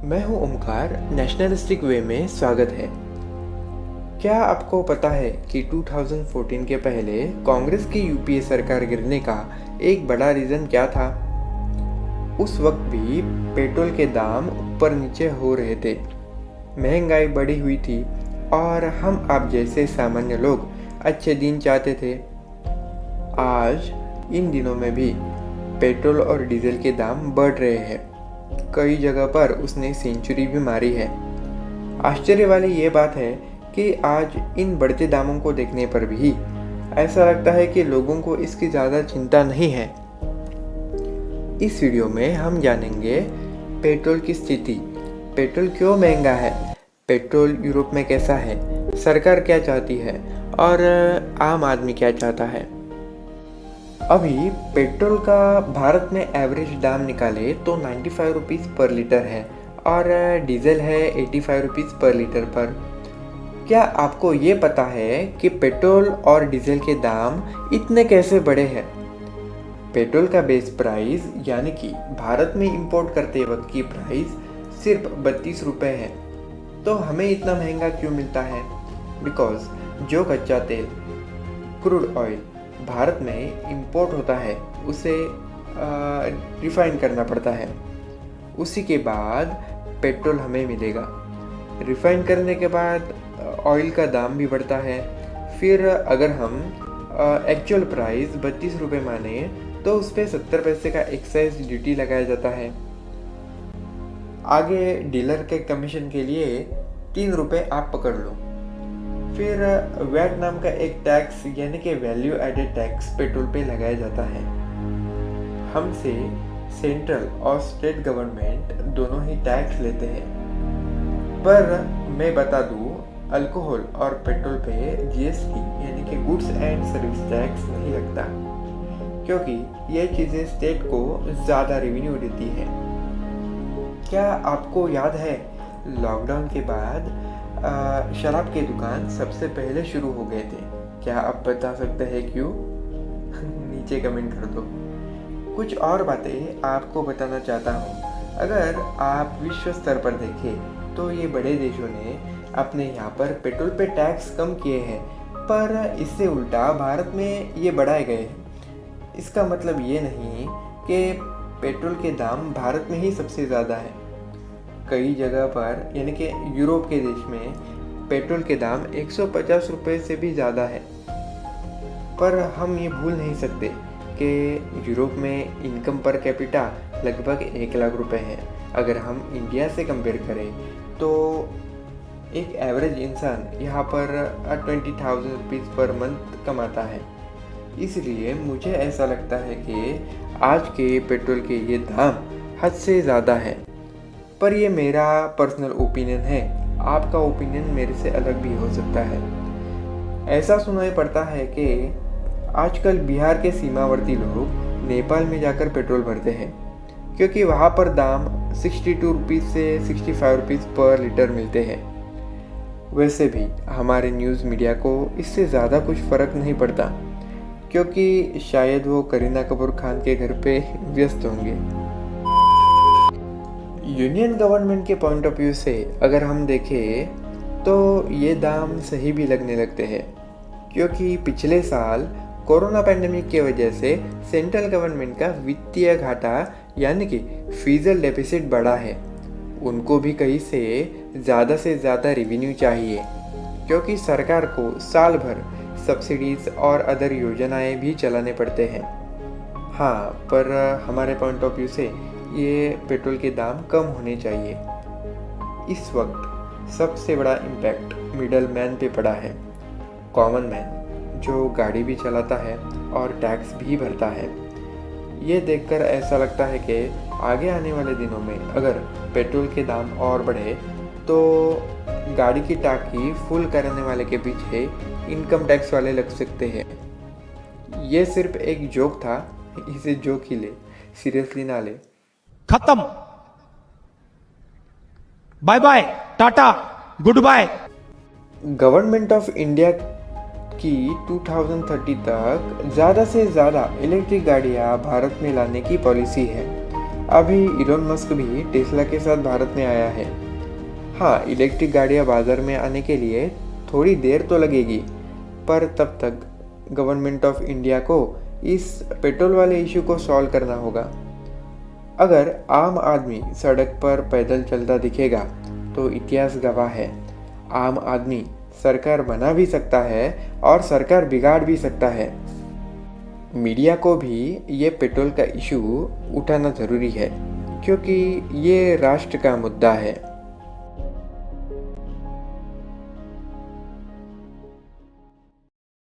मैं हूं ओमकार। नेशनलिस्टिक वे में स्वागत है। क्या आपको पता है कि 2014 के पहले कांग्रेस की यूपीए सरकार गिरने का एक बड़ा रीज़न क्या था? उस वक्त भी पेट्रोल के दाम ऊपर नीचे हो रहे थे, महंगाई बढ़ी हुई थी और हम आप जैसे सामान्य लोग अच्छे दिन चाहते थे। आज इन दिनों में भी पेट्रोल और डीजल के दाम बढ़ रहे हैं। कई जगह पर उसने सेंचुरी भी मारी है। आश्चर्य वाली ये बात है कि आज इन बढ़ते दामों को देखने पर भी ऐसा लगता है कि लोगों को इसकी ज़्यादा चिंता नहीं है। इस वीडियो में हम जानेंगे पेट्रोल की स्थिति, पेट्रोल क्यों महंगा है, पेट्रोल यूरोप में कैसा है, सरकार क्या चाहती है और आम आदमी क्या चाहता है। अभी पेट्रोल का भारत में एवरेज दाम निकाले तो 95 रुपीज़ पर लीटर है और डीजल है 85 रुपीज़ पर लीटर पर। क्या आपको ये पता है कि पेट्रोल और डीजल के दाम इतने कैसे बढ़े हैं? पेट्रोल का बेस प्राइस यानी कि भारत में इंपोर्ट करते वक्त की प्राइस सिर्फ 32 रुपये है, तो हमें इतना महंगा क्यों मिलता है? बिकॉज जो कच्चा तेल, क्रूड ऑयल भारत में इंपोर्ट होता है, उसे रिफाइन करना पड़ता है। उसी के बाद पेट्रोल हमें मिलेगा। रिफाइन करने के बाद ऑयल का दाम भी बढ़ता है। फिर अगर हम एक्चुअल प्राइस 32 रुपये माने तो उस पर 70 पैसे का एक्साइज ड्यूटी लगाया जाता है। आगे डीलर के कमीशन के लिए 3 रुपये आप पकड़ लो। फिर वैट नाम का एक टैक्स यानी कि वैल्यू एडेड टैक्स पेट्रोल पे लगाया जाता है। हमसे सेंट्रल और स्टेट गवर्नमेंट दोनों ही टैक्स लेते हैं। पर मैं बता दूँ, अल्कोहल और पेट्रोल पे जीएसटी यानी कि गुड्स एंड सर्विस टैक्स नहीं लगता, क्योंकि ये चीज़ें स्टेट को ज़्यादा रेवेन्यू देती हैं। क्या आपको याद है लॉकडाउन के बाद शराब के दुकान सबसे पहले शुरू हो गए थे? क्या आप बता सकते हैं क्यों? नीचे कमेंट कर दो। कुछ और बातें आपको बताना चाहता हूँ। अगर आप विश्व स्तर पर देखें तो ये बड़े देशों ने अपने यहाँ पर पेट्रोल पे टैक्स कम किए हैं, पर इससे उल्टा भारत में ये बढ़ाए गए हैं। इसका मतलब ये नहीं कि पेट्रोल के दाम भारत में ही सबसे ज़्यादा है। कई जगह पर यानी कि यूरोप के देश में पेट्रोल के दाम 150 रुपये से भी ज़्यादा है। पर हम ये भूल नहीं सकते कि यूरोप में इनकम पर कैपिटा लगभग 1 लाख रुपए है। अगर हम इंडिया से कंपेयर करें तो एक एवरेज इंसान यहाँ पर 20,000 रुपीज़ पर मंथ कमाता है। इसलिए मुझे ऐसा लगता है कि आज के पेट्रोल के ये दाम हद से ज़्यादा है। पर ये मेरा पर्सनल ओपिनियन है, आपका ओपिनियन मेरे से अलग भी हो सकता है। ऐसा सुनाई पड़ता है कि आजकल बिहार के सीमावर्ती लोग नेपाल में जाकर पेट्रोल भरते हैं, क्योंकि वहाँ पर दाम 62 रुपीज़ से 65 रुपीज़ पर लीटर मिलते हैं। वैसे भी हमारे न्यूज़ मीडिया को इससे ज़्यादा कुछ फ़र्क नहीं पड़ता, क्योंकि शायद वो करीना कपूर खान के घर पे व्यस्त होंगे। यूनियन गवर्नमेंट के पॉइंट ऑफ व्यू से अगर हम देखें तो ये दाम सही भी लगने लगते हैं, क्योंकि पिछले साल कोरोना पैंडेमिक की वजह से सेंट्रल गवर्नमेंट का वित्तीय घाटा यानी कि फिजिकल डेफिसिट बढ़ा है। उनको भी कहीं से ज़्यादा रेवेन्यू चाहिए, क्योंकि सरकार को साल भर सब्सिडीज़ और अदर योजनाएं भी चलाने पड़ते हैं। हाँ, पर हमारे पॉइंट ऑफ व्यू से ये पेट्रोल के दाम कम होने चाहिए। इस वक्त सबसे बड़ा इम्पैक्ट मिडल मैन पे पड़ा है, कॉमन मैन जो गाड़ी भी चलाता है और टैक्स भी भरता है। ये देखकर ऐसा लगता है कि आगे आने वाले दिनों में अगर पेट्रोल के दाम और बढ़े तो गाड़ी की टांकी फुल करने वाले के पीछे इनकम टैक्स वाले लग सकते हैं। ये सिर्फ एक जोक था, इसे जोक ही ले, सीरियसली ना ले। खत्म, bye bye, tata, good bye. Government of India की 2030 तक ज़्यादा से ज़्यादा इलेक्ट्रिक गाड़ियाँ भारत में लाने की पॉलिसी है। अभी इलोन मस्क भी टेस्ला के साथ भारत में आया है। हाँ, इलेक्ट्रिक गाड़ियाँ बाजार में आने के लिए थोड़ी देर तो लगेगी, पर तब तक गवर्नमेंट ऑफ इंडिया को इस पेट्रोल वाले इशू को सॉल्व करना होगा। अगर आम आदमी सड़क पर पैदल चलता दिखेगा तो इतिहास गवाह है, आम आदमी सरकार बना भी सकता है और सरकार बिगाड़ भी सकता है। मीडिया को भी ये पेट्रोल का इशू उठाना ज़रूरी है, क्योंकि ये राष्ट्र का मुद्दा है।